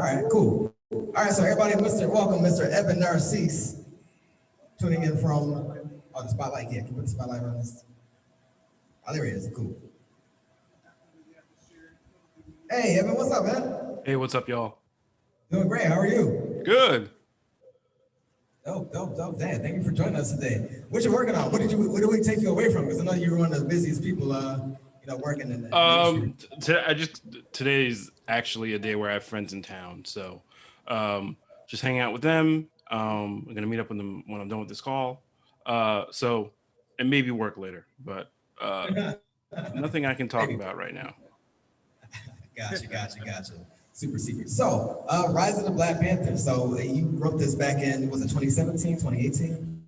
right, cool. All right, so everybody, welcome, Mr. Evan Narcisse, tuning in from, the spotlight. Yeah, can you put the spotlight on this? Oh, there he is. Cool. Hey, Evan, what's up, man? Hey, what's up, y'all? Doing great. How are you? Good. Dope. Damn, thank you for joining us today. What you working on? What did we take you away from? Because I know you're one of the busiest people, working in the industry. Today's actually a day where I have friends in town, so just hanging out with them. I'm gonna meet up with them when I'm done with this call. So and maybe work later, but nothing I can talk about right now. Gotcha. Super secret. So, Rise of the Black Panther. So you wrote this back in, was it 2017, 2018?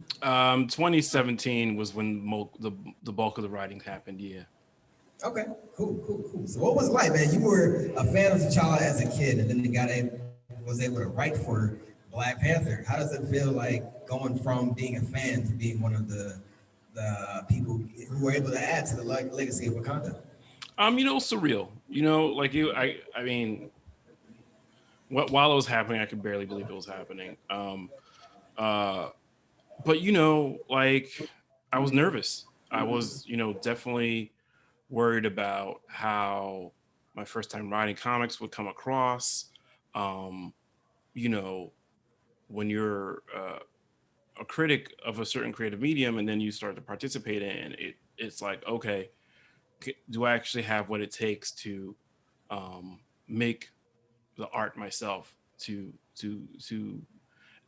2017 was when the bulk of the writing happened. Yeah. Okay, cool. So what was it like, man? You were a fan of T'Challa as a kid, and then you was able to write for Black Panther. How does it feel like going from being a fan to being one of the people who were able to add to the legacy of Wakanda? Surreal. I mean, while it was happening, I could barely believe it was happening. But I was nervous. I was, definitely worried about how my first time writing comics would come across. When you're a critic of a certain creative medium and then you start to participate in it, it's like, okay, do I actually have what it takes to make the art myself, to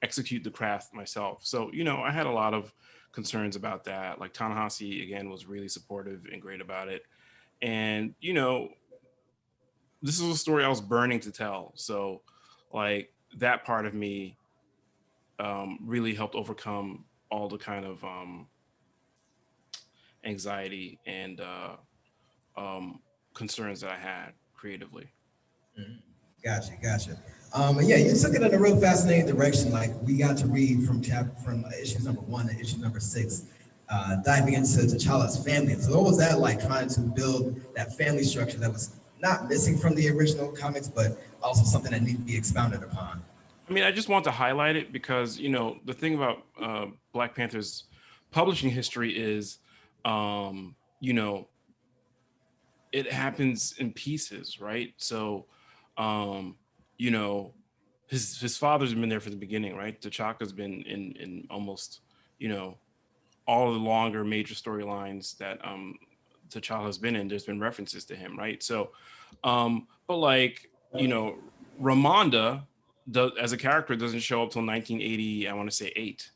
execute the craft myself? So, I had a lot of concerns about that. Like Ta-Nehisi, again, was really supportive and great about it. And, this is a story I was burning to tell. So that part of me really helped overcome all the kind of anxiety and concerns that I had creatively. Mm-hmm. Gotcha. Yeah, you took it in a real fascinating direction. Like we got to read from issues number 1 to issue number 6, diving into TChallas Family. So what was that like, trying to build that family structure that was not missing from the original comics, but also something that needed to be expounded upon? I mean, I just want to highlight it because, the thing about Black Panther's publishing history is, it happens in pieces, right? So, his father's been there from the beginning, right? T'Chaka's been in almost, all of the longer major storylines that T'Challa's been in. There's been references to him, right? So, but Ramonda as a character doesn't show up till 1980. I want to say 8.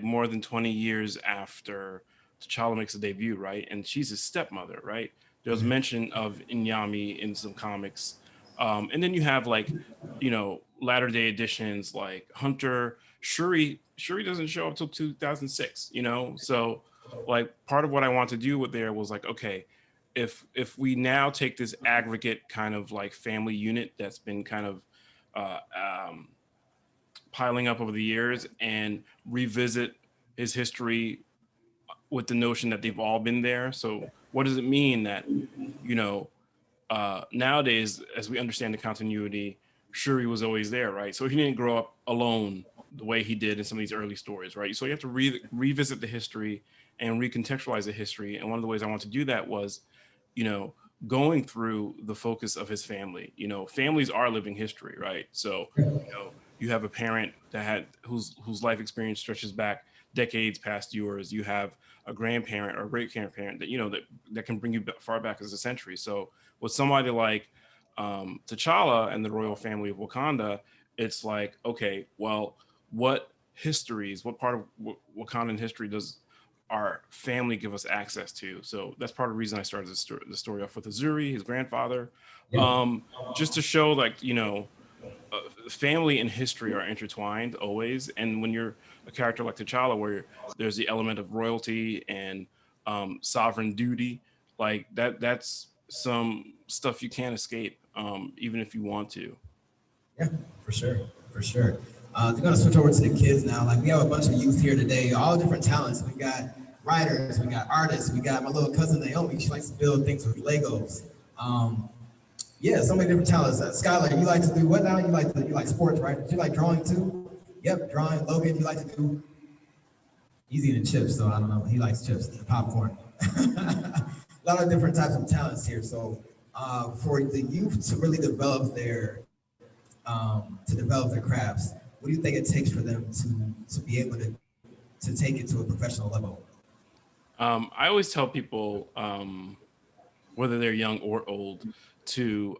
More than 20 years after T'Challa makes a debut, right? And she's his stepmother, right? There's mention of Inyami in some comics. And then you have latter day editions like Hunter. Shuri doesn't show up till 2006, So part of what I want to do with there was okay, if we now take this aggregate kind of family unit that's been kind of piling up over the years and revisit his history with the notion that they've all been there. So what does it mean that, nowadays, as we understand the continuity, Shuri was always there, right? So he didn't grow up alone the way he did in some of these early stories, right? So you have to revisit the history and recontextualize the history. And one of the ways I want to do that was, going through the focus of his family. Families are living history, right? So, you have a parent whose life experience stretches back decades past yours. You have a grandparent or a great grandparent that can bring you far back as a century. So with somebody like T'Challa and the royal family of Wakanda, it's okay, well, what part of Wakandan history does our family give us access to? So that's part of the reason I started the story off with Azuri, his grandfather, just to show family and history are intertwined always. And when you're a character like T'Challa, where there's the element of royalty and sovereign duty, that's some stuff you can't escape, even if you want to. Yeah, for sure. We're gonna switch over to the kids now. We have a bunch of youth here today, all different talents. We got writers, we got artists, we got my little cousin Naomi. She likes to build things with Legos. Yeah, so many different talents. Skylar, you like to do what now? You like sports, right? You like drawing too? Yep, drawing. Logan, you like to do. He's eating chips, so I don't know. He likes chips, popcorn. A lot of different types of talents here. So for the youth to really develop their crafts, what do you think it takes for them to be able to take it to a professional level? I always tell people, whether they're young or old, to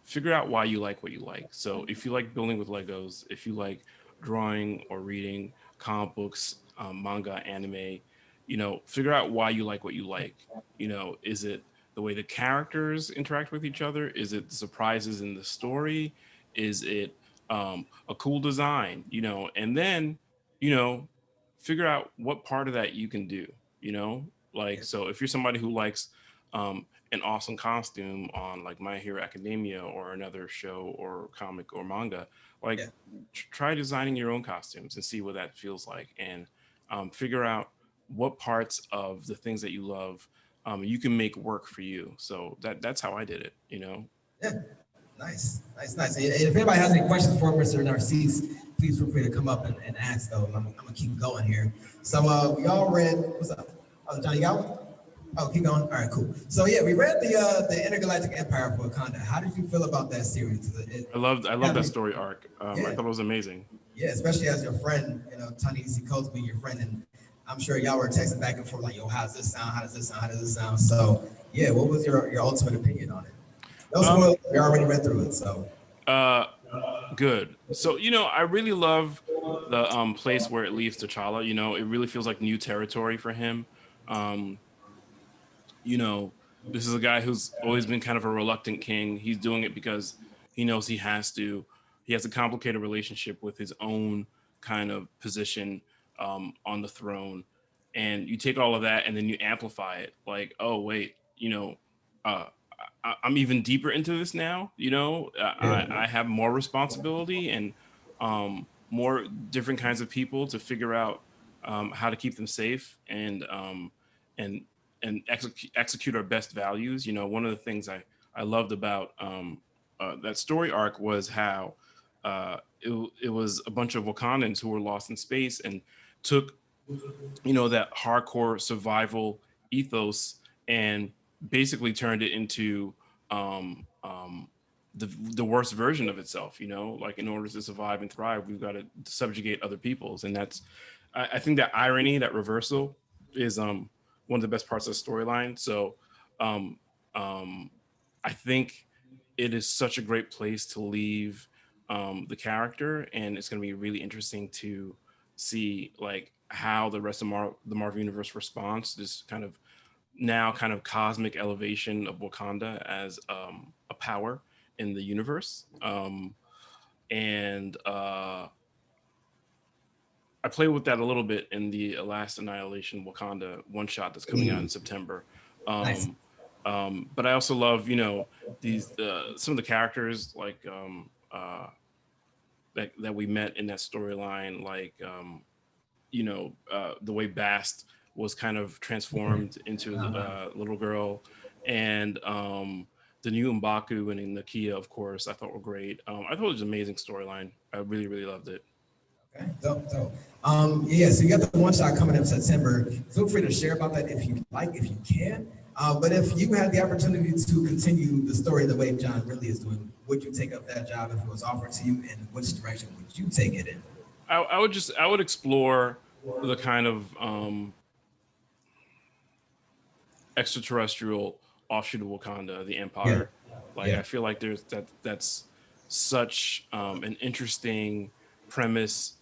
figure out why you like what you like. So if you like building with Legos, if you like drawing or reading comic books, manga, anime, figure out why you like what you like. Is it the way the characters interact with each other? Is it the surprises in the story? Is it a cool design? And then, you know, figure out what part of that you can do, like, so if you're somebody who likes an awesome costume on like My Hero Academia or another show or comic or manga, like Yeah, try designing your own costumes and see what that feels like, and figure out what parts of the things that you love you can make work for you. So that's how I did it. yeah. Nice, nice, nice. And if anybody has any questions for Mr. Narcisse, please feel free to come up and ask. Though I'm gonna keep going here. So we all read. What's up? Oh, Johnny, you got one? Oh, keep going. All right, cool. So yeah, we read the Intergalactic Empire of Wakanda. How did you feel about that series? I love that story arc. I Yeah, thought it was amazing. yeah, especially as your friend, Tanisi Coates being your friend, and I'm sure y'all were texting back and forth like, "Yo, how does this sound? How does this sound? How does this sound?" So yeah, what was your ultimate opinion on it? No um spoilers. We already read through it, so uh Good. So, I really love the place where it leaves T'Challa. It really feels like new territory for him. Um, you know, this is a guy who's always been kind of a reluctant king. He's doing it because he knows he has to. He has a complicated relationship with his own kind of position on the throne. And you take all of that and then you amplify it. Like, oh, wait, uh, I'm even deeper into this now. I have more responsibility and more different kinds of people to figure out how to keep them safe and execute our best values. One of the things I loved about that story arc was how it was a bunch of Wakandans who were lost in space and took that hardcore survival ethos and basically turned it into um, um, the worst version of itself. Like in order to survive and thrive, we've got to subjugate other peoples, and that's I think that irony, that reversal, is one of the best parts of the storyline. So um, um, I think it is such a great place to leave the character, and it's going to be really interesting to see like how the rest of the Marvel universe responds to this kind of cosmic elevation of Wakanda as a power in the universe. And I play with that a little bit in the last Annihilation Wakanda one shot that's coming out in September. nice. Um, but I also love, these some of the characters like that we met in that storyline, like the way Bast was kind of transformed into a little girl, and the new M'Baku and Nakia, of course, I thought were great. I thought it was an amazing storyline. I really, really loved it. Okay, dope, dope. Yeah, so you got the one shot coming in September. Feel free to share about that if you like, if you can. But if you had the opportunity to continue the story the way John really is doing, would you take up that job if it was offered to you, and which direction would you take it in? I would explore the kind of extraterrestrial offshoot of Wakanda, the Yeah, Empire. Like yeah, I feel like that's such an interesting premise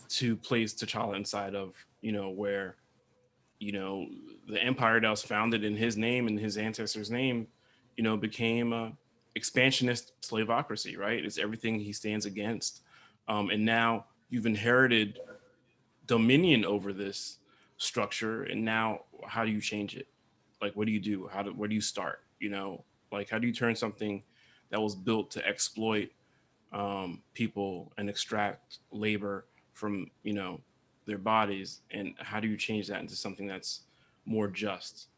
to place T'Challa inside of, where you know the empire that was founded in his name and his ancestors' name, became a expansionist slavocracy. Right, it's everything he stands against, and now you've inherited dominion over this structure, and now how do you change it? Like, what do you do? Where do you start? Like, how do you turn something that was built to exploit people and extract labor from their bodies, and how do you change that into something that's more just?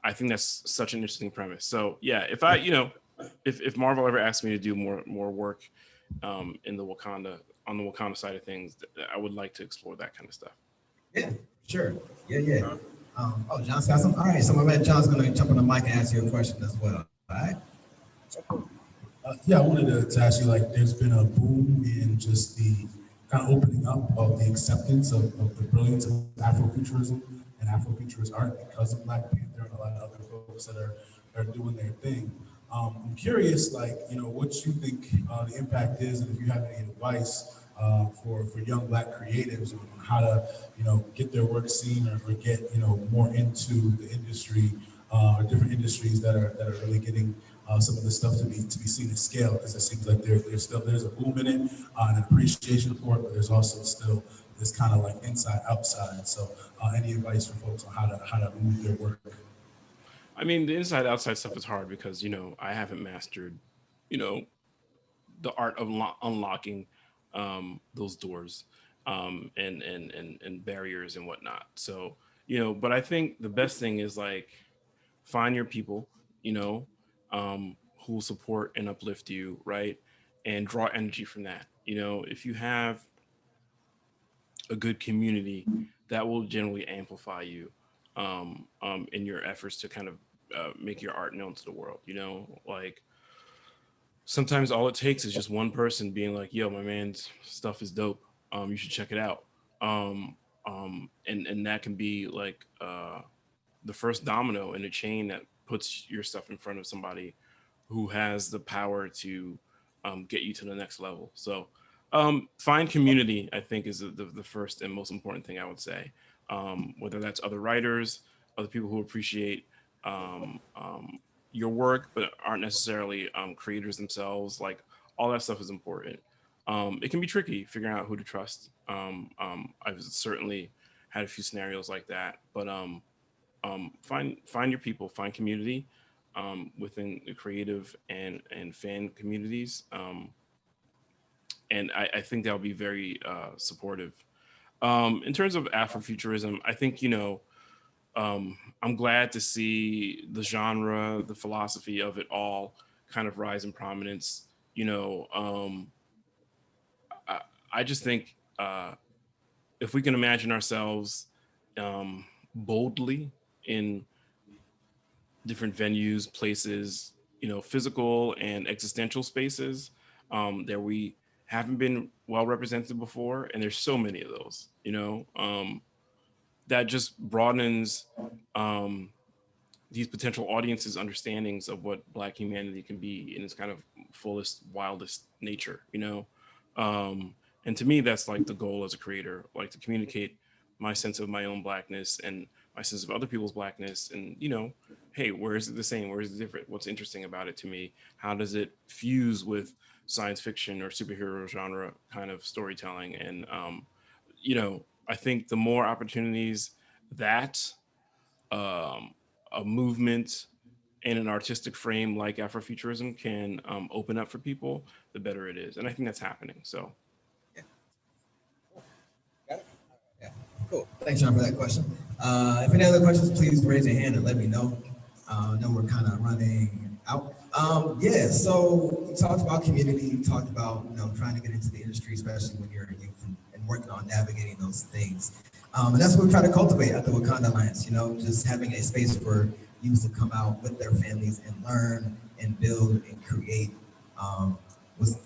I think that's such an interesting premise. So yeah, if I, if Marvel ever asked me to do more work in the Wakanda on the Wakanda side of things, I would like to explore that kind of stuff. Yeah, sure. Yeah, yeah. Oh, John's got some. All right, so my man John's going to jump on the mic and ask you a question as well. All right. Yeah, I wanted to ask you, like, there's been a boom in just the kind of opening up of the acceptance of the brilliance of Afrofuturism and Afrofuturist art because of Black Panther and a lot of other folks that are doing their thing. I'm curious, like, what you think the impact is, and if you have any advice for young Black creatives on how to, get their work seen or get, more into the industry or different industries that are really getting some of the stuff to be seen at scale, because it seems like there's a boom in it and an appreciation for it, but there's also still this kind of like inside outside. So any advice for folks on how to move their work? I mean, the inside outside stuff is hard because I haven't mastered, you know, the art of unlocking those doors and barriers and whatnot. So but I think the best thing is like find your people, you know, who will support and uplift you, right? And draw energy from that. If you have a good community, that will generally amplify you in your efforts to kind of make your art known to the world. Like sometimes all it takes is just one person being like, "Yo, my man's stuff is dope. You should check it out." And that can be like the first domino in a chain that puts your stuff in front of somebody who has the power to get you to the next level. So find community, I think, is the first and most important thing I would say. Whether that's other writers, other people who appreciate um, um, your work, but aren't necessarily creators themselves. Like all that stuff is important. It can be tricky figuring out who to trust. I've certainly had a few scenarios like that, but find your people, find community within the creative and fan communities, and I think that'll be very supportive. In terms of Afrofuturism, I think I'm glad to see the genre, the philosophy of it all kind of rise in prominence. I, I just think if we can imagine ourselves boldly in different venues, places, physical and existential spaces that we haven't been well represented before, and there's so many of those, that just broadens um, these potential audiences' understandings of what Black humanity can be in its kind of fullest, wildest nature, and to me, that's like the goal as a creator, like to communicate my sense of my own Blackness and my sense of other people's Blackness, and hey, where is it the same? Where is it different? What's interesting about it to me? How does it fuse with science fiction or superhero genre kind of storytelling? And I think the more opportunities that a movement and an artistic frame like Afrofuturism can open up for people, the better it is. And I think that's happening. So Got it? Yeah, cool. Thanks, John, for that question. If any other questions, please raise your hand and let me know. I know we're kind of running out. Yeah, so we talked about community, you talked about trying to get into the industry, especially when you're a youth and working on navigating those things. And that's what we try to cultivate at the Wakanda Alliance, just having a space for youth to come out with their families and learn and build and create. Was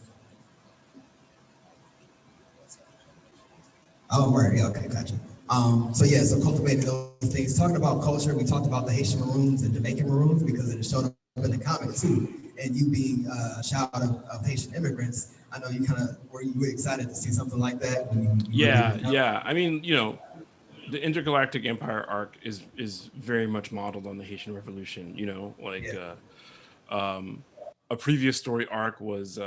Oh, right. Yeah, okay, gotcha. So cultivating those things, talking about culture, we talked about the Haitian Maroons and Jamaican Maroons because it showed up in the comic too. And you being a child of Haitian immigrants, I know were you excited to see something like that when you yeah. I mean, the intergalactic empire arc is very much modeled on the Haitian Revolution. Like Yeah. A previous story arc was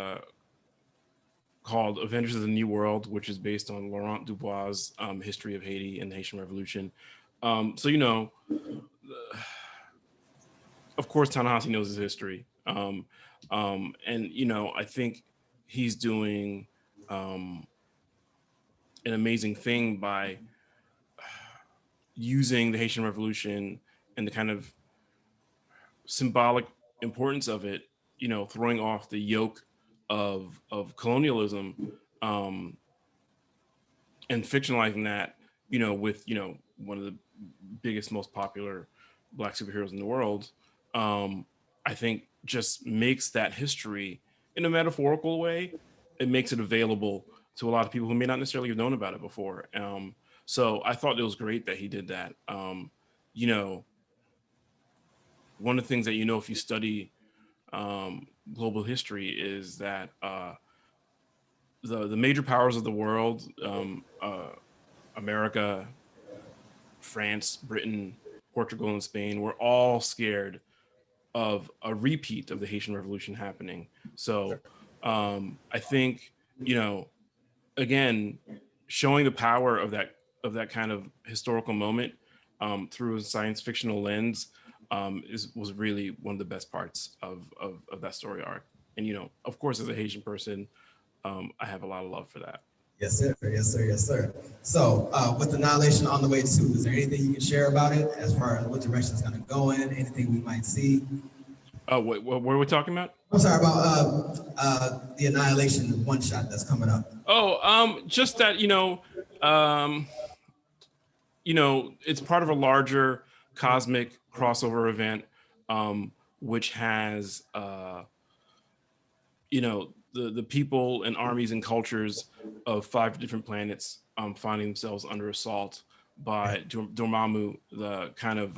called Avengers of the New World, which is based on Laurent Dubois' history of Haiti and the Haitian Revolution. So of course, Ta-Nehisi knows his history, and I think he's doing an amazing thing by using the Haitian Revolution and the kind of symbolic importance of it, throwing off the yoke of colonialism, and fictionalizing that, with, one of the biggest, most popular Black superheroes in the world, I think just makes that history in a metaphorical way. It makes it available to a lot of people who may not necessarily have known about it before. So I thought it was great that he did that. You know, one of the things that, if you study global history, is that the major powers of the world, America, France, Britain, Portugal, and Spain, were all scared of a repeat of the Haitian Revolution happening. So I think, again, showing the power of that kind of historical moment through a science fictional lens was really one of the best parts of that story arc. And, of course, as a Haitian person, I have a lot of love for that. Yes, sir. Yes, sir. Yes, sir. So, with Annihilation on the way too, is there anything you can share about it as far as what direction it's going to go in? Anything we might see? What are we talking about? I'm sorry about the Annihilation one shot that's coming up. Just that, it's part of a larger cosmic crossover event, which has, the people and armies and cultures of 5 different planets finding themselves under assault by Dormammu, the kind of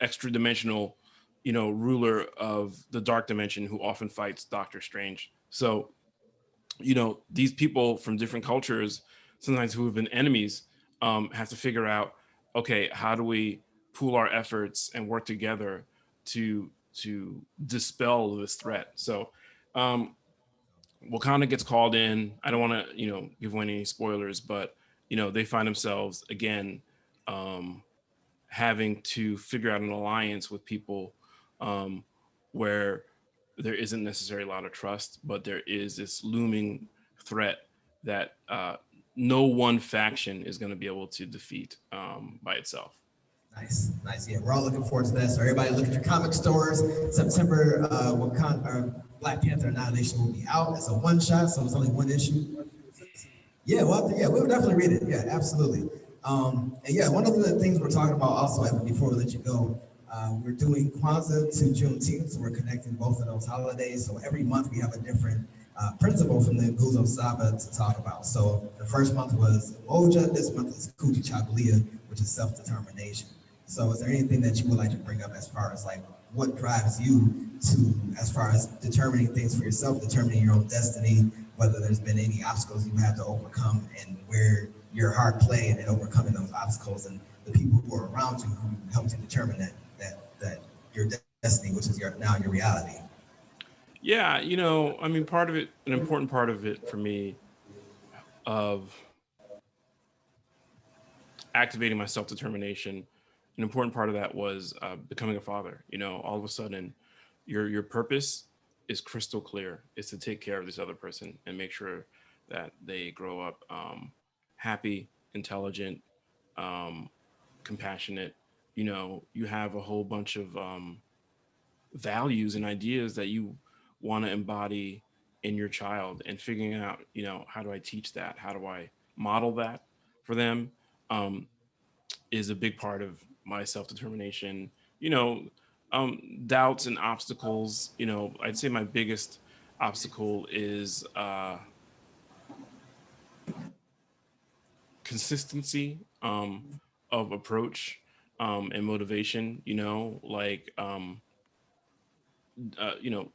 extra dimensional, ruler of the dark dimension, who often fights Doctor Strange. So, these people from different cultures, sometimes who have been enemies, have to figure out, okay, how do we pool our efforts and work together to dispel this threat? So, Wakanda gets called in. I don't want to, give away any spoilers, but they find themselves again having to figure out an alliance with people where there isn't necessarily a lot of trust, but there is this looming threat that no one faction is going to be able to defeat by itself. Nice, nice. Yeah, we're all looking forward to that. So everybody, look at your comic stores. September, Black Panther Annihilation will be out. It's a one shot, so it's only one issue. Yeah, well, yeah, we'll definitely read it. Yeah, absolutely. And yeah, one of the things we're talking about also, Evan, before we let you go, we're doing Kwanzaa to Juneteenth, so we're connecting both of those holidays. So every month we have a different principle from the Nguzo Saba to talk about. So the first month was Oja, this month is Kuji Chagalia, which is self-determination. So is there anything that you would like to bring up as far as like what drives you to, as far as determining things for yourself, determining your own destiny, whether there's been any obstacles you had to overcome, and where your heart played in overcoming those obstacles, and the people who are around you who helped you determine that your destiny, which is now your reality? Yeah, I mean, part of it, an important part of it for me, of activating my self-determination, an important part of that was becoming a father. All of a sudden, your purpose is crystal clear. It's to take care of this other person and make sure that they grow up happy, intelligent, compassionate. You have a whole bunch of values and ideas that you want to embody in your child, and figuring out, how do I teach that? How do I model that for them? Is a big part of my self-determination. Doubts and obstacles, I'd say my biggest obstacle is consistency of approach and motivation,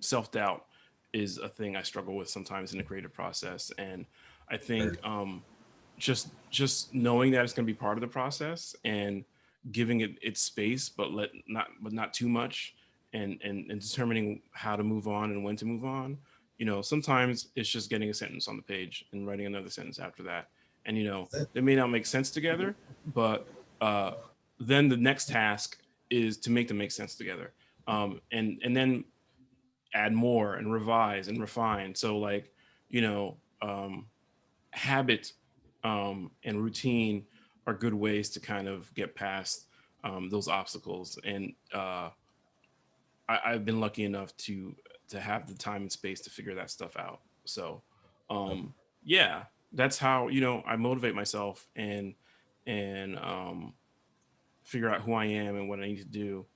self-doubt is a thing I struggle with sometimes in the creative process. And I think just knowing that it's going to be part of the process, and giving it its space, but not too much, and determining how to move on and when to move on. Sometimes it's just getting a sentence on the page and writing another sentence after that. And they may not make sense together, but then the next task is to make them make sense together. And then add more and revise and refine. So like, habit and routine are good ways to kind of get past those obstacles. And I've been lucky enough to have the time and space to figure that stuff out. So, yeah, that's how, I motivate myself and figure out who I am and what I need to do,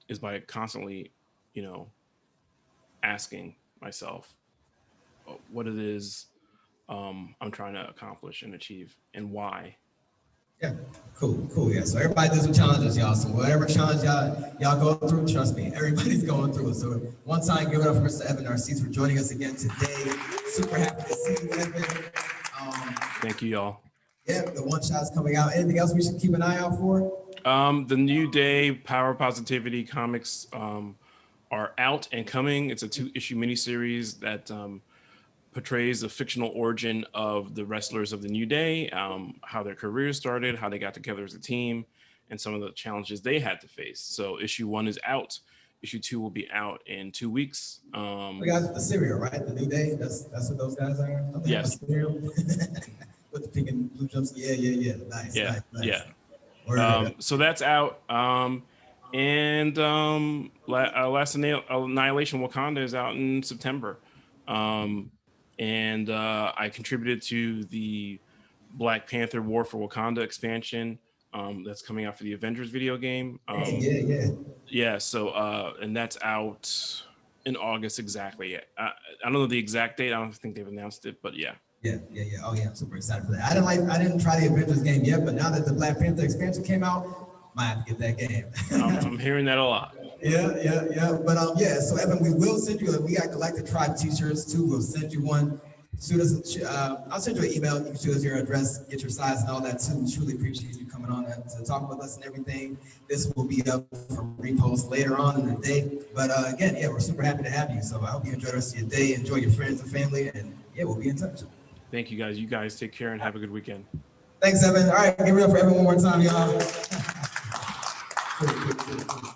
is by constantly, you know, asking myself what it is I'm trying to accomplish and achieve and why. Yeah, cool. Yeah, so everybody does some challenges, y'all. So whatever challenge y'all go through, trust me, everybody's going through it. So one time, give it up for Mr. Evan Narcisse for joining us again today. Super happy to see you, Evan. Thank you, y'all. Yeah, the one shot's coming out. Anything else we should keep an eye out for? The New Day Power Positivity comics are out and coming. It's a 2-issue miniseries that portrays the fictional origin of the wrestlers of the New Day, how their careers started, how they got together as a team, and some of the challenges they had to face. So issue 1 is out. Issue 2 will be out in 2 weeks. We got the cereal, right? The New Day. That's what those guys are. Don't they have a Yes. cereal? With the pink and blue jumps. Yeah. Nice. Yeah. Word. So that's out. And Last Annihilation Wakanda is out in September. And I contributed to the Black Panther War for Wakanda expansion that's coming out for the Avengers video game. Yeah, so and that's out in August exactly. I don't know the exact date. I don't think they've announced it, but yeah. Yeah. Oh yeah, I'm super excited for that. I didn't try the Avengers game yet, but now that the Black Panther expansion came out, might have to get that game. I'm hearing that a lot. Yeah. But so Evan, we will send you. We got Galactic Tribe t-shirts too. We'll send you one. I'll send you an email. You can shoot us your address, get your size and all that too. We truly appreciate you coming on to talk with us and everything. This will be up for repost later on in the day. But again, we're super happy to have you. So I hope you enjoy the rest of your day. Enjoy your friends and family, and we'll be in touch. Thank you guys. You guys take care and have a good weekend. Thanks, Evan. All right, give it up for Evan one more time, y'all.